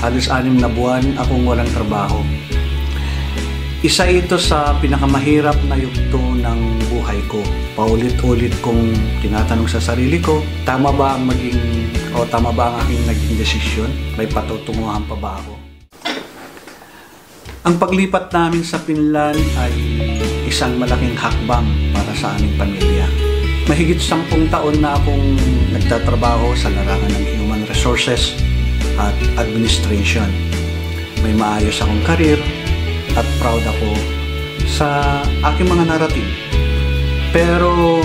Halos 6 na buwan akong walang trabaho. Isa ito sa pinakamahirap na yugto ng buhay ko. Paulit-ulit kong tinatanong sa sarili ko, tama ba ang aking naging desisyon? May patutunguhan pa ba ako? Ang paglipat namin sa Finland ay isang malaking hakbang para sa aming pamilya. Mahigit 10 taon na akong nagtatrabaho sa larangan ng human resources at administration. May maayos akong karir at proud ako sa aking mga narating. Pero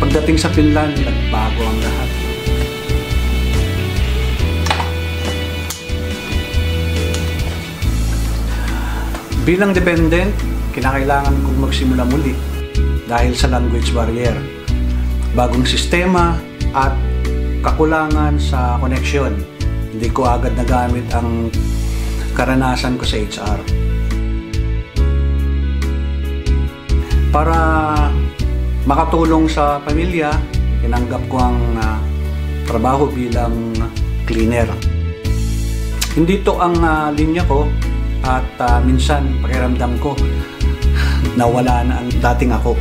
pagdating sa Finland, nagbago ang lahat. Bilang dependent, kinakailangan kong magsimula muli dahil sa language barrier, bagong sistema at kakulangan sa connection. Hindi ko agad nagamit ang karanasan ko sa HR. Para makatulong sa pamilya, tinanggap ko ang trabaho bilang cleaner. Hindi to ang linya ko at minsan pakiramdam ko nawala na ang dating ako.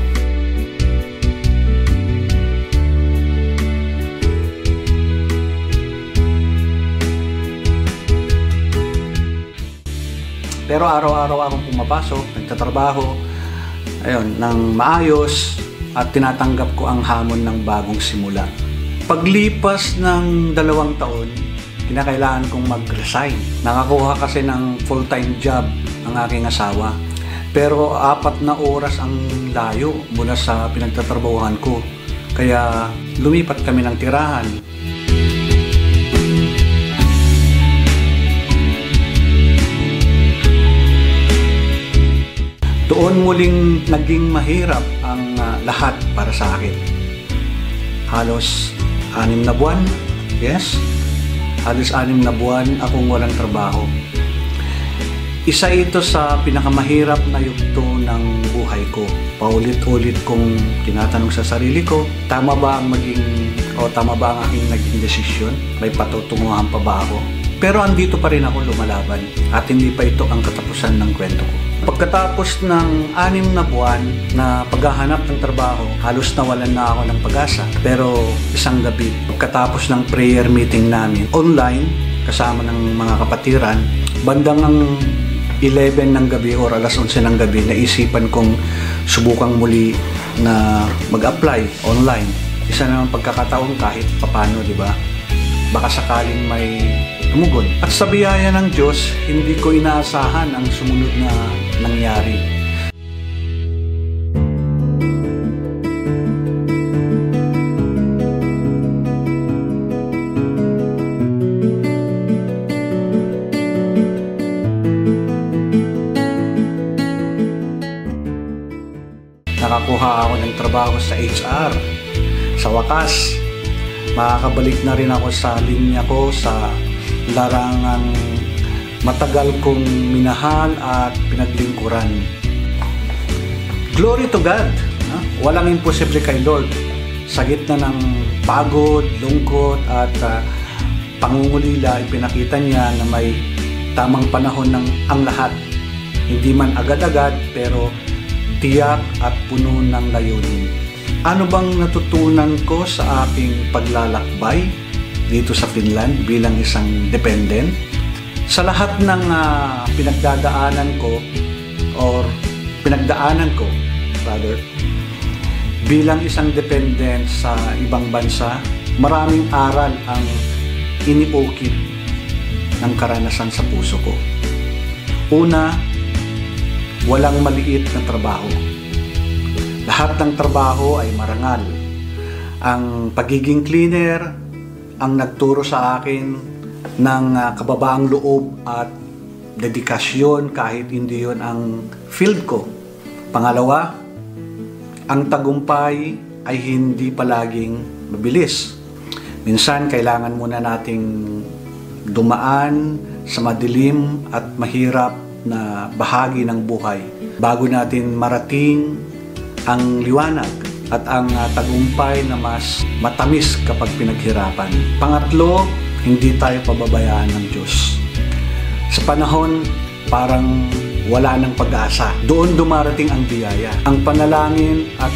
Pero araw-araw akong pumapasok, nagtatrabaho, ng maayos at tinatanggap ko ang hamon ng bagong simula. Paglipas ng 2 taon, kinakailangan kong mag-resign. Nakakuha kasi ng full-time job ang aking asawa. Pero 4 na oras ang layo mula sa pinagtatrabahuhan ko. Kaya lumipat kami ng tirahan. Doon muling naging mahirap ang lahat para sa akin. Halos 6 na buwan, yes? Halos 6 na buwan akong walang trabaho. Isa ito sa pinakamahirap na yugto ng buhay ko. Paulit-ulit kong tinatanong sa sarili ko, tama ba ang aking naging desisyon? May patutunguhan pa ba ako? Pero andito pa rin ako lumalaban at hindi pa ito ang katapusan ng kwento ko. Pagkatapos ng 6 na buwan na paghahanap ng trabaho, halos nawalan na ako ng pag-asa. Pero isang gabi, pagkatapos ng prayer meeting namin online, kasama ng mga kapatiran, bandang ang 11 ng gabi or alas 11 ng gabi, naisipan kong subukang muli na mag-apply online. Isa na ang pagkakataon kahit papano, di ba? Baka sakaling may tumugon. At sa biyaya ng Diyos, hindi ko inaasahan ang sumunod na nangyari. Nakakuha ako ng trabaho sa HR. Sa wakas, makakabalik na rin ako sa linya ko sa larangang matagal kong minahal at pinaglingkuran. Glory to God! Walang imposible kay Lord. Sa gitna ng pagod, lungkot at pangungulila, ipinakita niya na may tamang panahon ng ang lahat. Hindi man agad-agad pero tiyak at puno ng layunin. Ano bang natutunan ko sa aking paglalakbay dito sa Finland bilang isang dependent? Sa lahat ng pinagdaanan ko bilang isang dependent sa ibang bansa, maraming aral ang iniukit ng karanasan sa puso ko. Una, walang maliit na trabaho. Lahat ng trabaho ay marangal. Ang pagiging cleaner ang nagturo sa akin ng kababaang loob at dedikasyon kahit hindi yon ang field ko. Pangalawa, ang tagumpay ay hindi palaging mabilis. Minsan kailangan muna nating dumaan sa madilim at mahirap na bahagi ng buhay bago natin marating ang liwanag at ang tagumpay na mas matamis kapag pinaghirapan. Pangatlo, hindi tayo pababayaan ng Diyos. panahon parang wala ng pag-asa. Doon dumarating ang biyaya. Ang panalangin at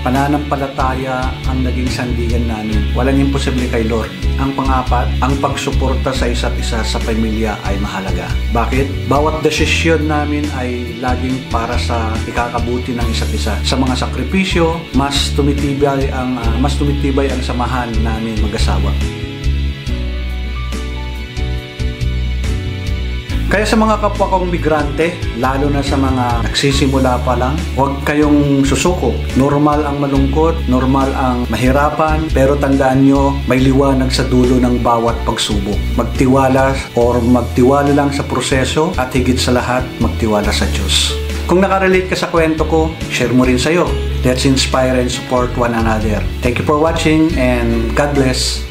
pananampalataya ang naging sandigan namin. Walang imposible kay Lord. Ang pang-apat, ang pagsuporta sa isa't isa sa pamilya ay mahalaga. Bakit? Bawat desisyon namin ay laging para sa ikakabuti ng isa't isa. Sa mga sakripisyo, mas tumitibay ang samahan namin mag-asawa. Kaya sa mga kapwa kong migrante, lalo na sa mga nagsisimula pa lang, huwag kayong susuko. Normal ang malungkot, normal ang mahirapan, pero tandaan nyo, may liwanag sa dulo ng bawat pagsubok. Magtiwala lang sa proseso at higit sa lahat, magtiwala sa Diyos. Kung nakarelate ka sa kwento ko, share mo rin sa'yo. Let's inspire and support one another. Thank you for watching and God bless.